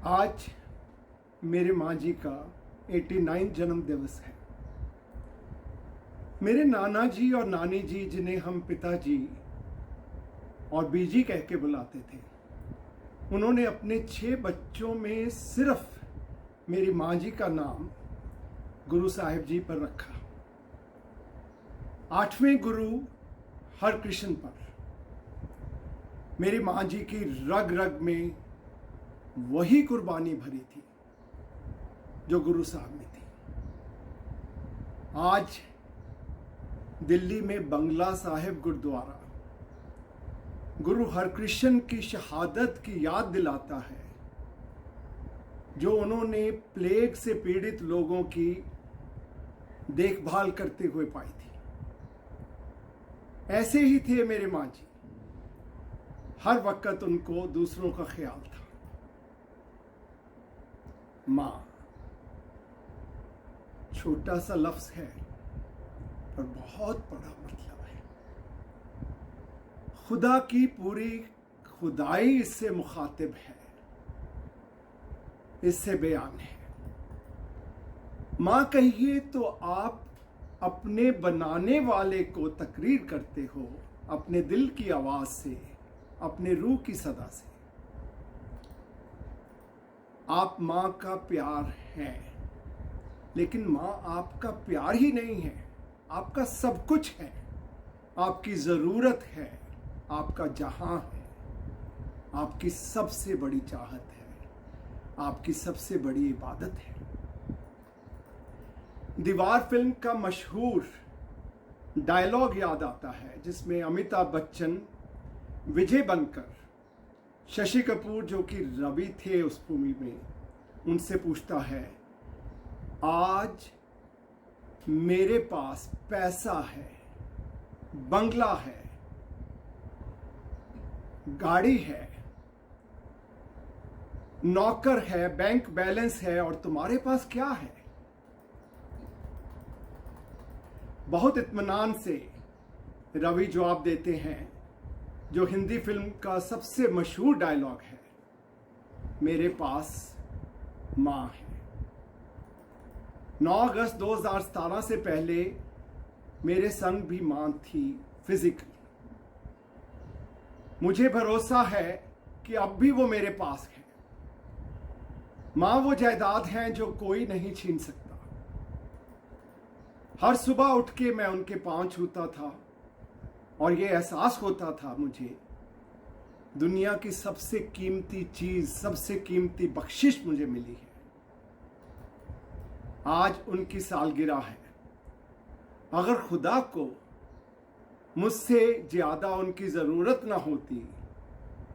आज मेरे माँ जी का 89 जन्म दिवस है। मेरे नाना जी और नानी जी, जिन्हें हम पिताजी और बीजी कह के बुलाते थे, उन्होंने अपने 6 बच्चों में सिर्फ मेरी माँ जी का नाम गुरु साहिब जी पर रखा। 8वें गुरु हरकृष्ण पर मेरी माँ जी की रग रग में वही कुर्बानी भरी थी जो गुरु साहब में थी। आज दिल्ली में बंगला साहिब गुरुद्वारा गुरु हरकृष्ण की शहादत की याद दिलाता है, जो उन्होंने प्लेग से पीड़ित लोगों की देखभाल करते हुए पाई थी। ऐसे ही थे मेरे माँ जी, हर वक्त उनको दूसरों का ख्याल था। माँ छोटा सा लफ्ज है पर बहुत बड़ा मतलब है। खुदा की पूरी खुदाई इससे मुखातिब है, इससे बयान है। माँ कहिए तो आप अपने बनाने वाले को तकरीर करते हो, अपने दिल की आवाज से, अपने रूह की सदा से। आप माँ का प्यार हैं, लेकिन माँ आपका प्यार ही नहीं है, आपका सब कुछ है, आपकी ज़रूरत है, आपका जहां है, आपकी सबसे बड़ी चाहत है, आपकी सबसे बड़ी इबादत है। दीवार फिल्म का मशहूर डायलॉग याद आता है, जिसमें अमिताभ बच्चन विजय बनकर शशि कपूर, जो कि रवि थे उस भूमि में, उनसे पूछता है, आज मेरे पास पैसा है, बंगला है, गाड़ी है, नौकर है, बैंक बैलेंस है, और तुम्हारे पास क्या है? बहुत इत्मीनान से रवि जवाब देते हैं, जो हिंदी फिल्म का सबसे मशहूर डायलॉग है, मेरे पास माँ है। 9 अगस्त 2017 से पहले मेरे संग भी माँ थी फिजिकल। मुझे भरोसा है कि अब भी वो मेरे पास है। माँ वो जायदाद हैं जो कोई नहीं छीन सकता। हर सुबह उठ के मैं उनके पांव छूता था और ये एहसास होता था मुझे, दुनिया की सबसे कीमती चीज, सबसे कीमती बख्शिश मुझे मिली है। आज उनकी सालगिरह है। अगर खुदा को मुझसे ज्यादा उनकी जरूरत ना होती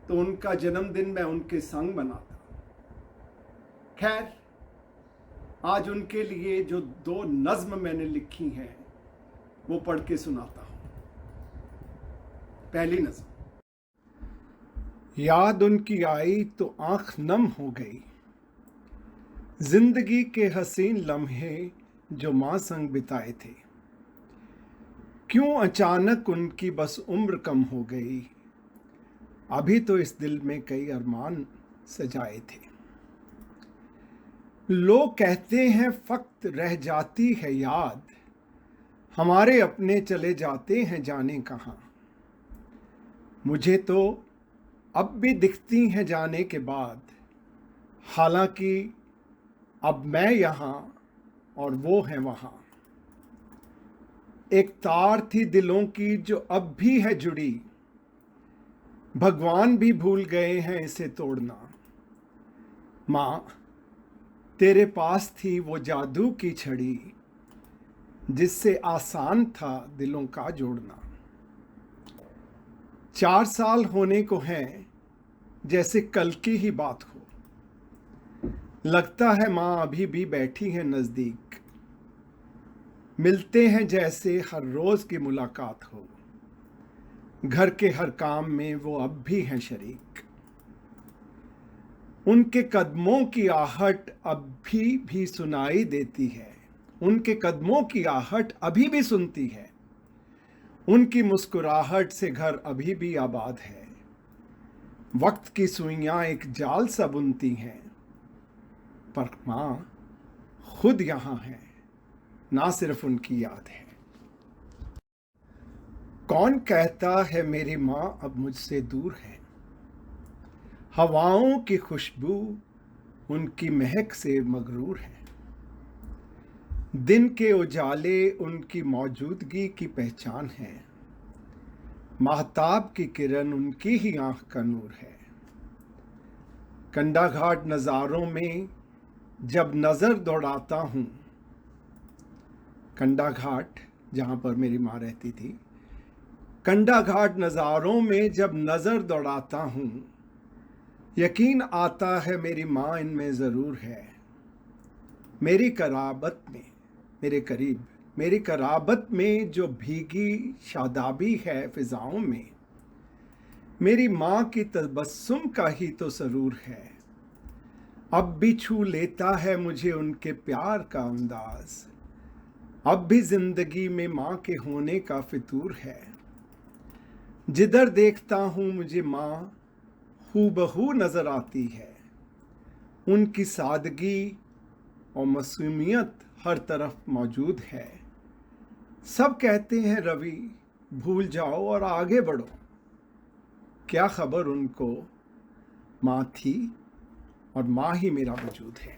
तो उनका जन्मदिन मैं उनके संग मनाता। खैर, आज उनके लिए जो 2 नज्म मैंने लिखी हैं वो पढ़ के सुनाता हूं। पहली नज्म। याद उनकी आई तो आंख नम हो गई, जिंदगी के हसीन लम्हे जो माँ संग बिताए थे। क्यों अचानक उनकी बस उम्र कम हो गई, अभी तो इस दिल में कई अरमान सजाए थे। लोग कहते हैं फक्त रह जाती है याद, हमारे अपने चले जाते हैं जाने कहाँ। मुझे तो अब भी दिखती हैं जाने के बाद, हालांकि अब मैं यहाँ और वो हैं वहाँ। एक तार थी दिलों की जो अब भी है जुड़ी, भगवान भी भूल गए हैं इसे तोड़ना। माँ, तेरे पास थी वो जादू की छड़ी, जिससे आसान था दिलों का जोड़ना। 4 साल होने को हैं, जैसे कल की ही बात हो। लगता है माँ अभी भी बैठी है नजदीक, मिलते हैं जैसे हर रोज की मुलाकात हो। घर के हर काम में वो अब भी हैं शरीक, उनके कदमों की आहट अभी भी सुनाई देती है। उनके कदमों की आहट अभी भी सुनती है, उनकी मुस्कुराहट से घर अभी भी आबाद है। वक्त की सुइयां एक जाल सा बुनती हैं, पर माँ खुद यहाँ है, ना सिर्फ उनकी याद है। कौन कहता है मेरी माँ अब मुझसे दूर है? हवाओं की खुशबू उनकी महक से मगरूर है। दिन के उजाले उनकी मौजूदगी की पहचान है। महताब की किरण उनकी ही आंख का नूर है। कंडा घाट नज़ारों में जब नज़र दौड़ाता हूँ, कंडा घाट जहाँ पर मेरी माँ रहती थी, कंडा घाट नज़ारों में जब नज़र दौड़ाता हूँ, यकीन आता है मेरी माँ इनमें ज़रूर है। मेरी कराबत में, मेरे करीब, मेरी कराबत में जो भीगी शादाबी है फ़िज़ाओं में, मेरी माँ की तबस्सुम का ही तो सरूर है। अब भी छू लेता है मुझे उनके प्यार का अंदाज़, अब भी ज़िंदगी में माँ के होने का फितूर है। जिधर देखता हूँ मुझे माँ हूबहू नज़र आती है। उनकी सादगी और मासूमियत हर तरफ मौजूद है। सब कहते हैं रवि भूल जाओ और आगे बढ़ो, क्या खबर उनको माँ थी और माँ ही मेरा वजूद है।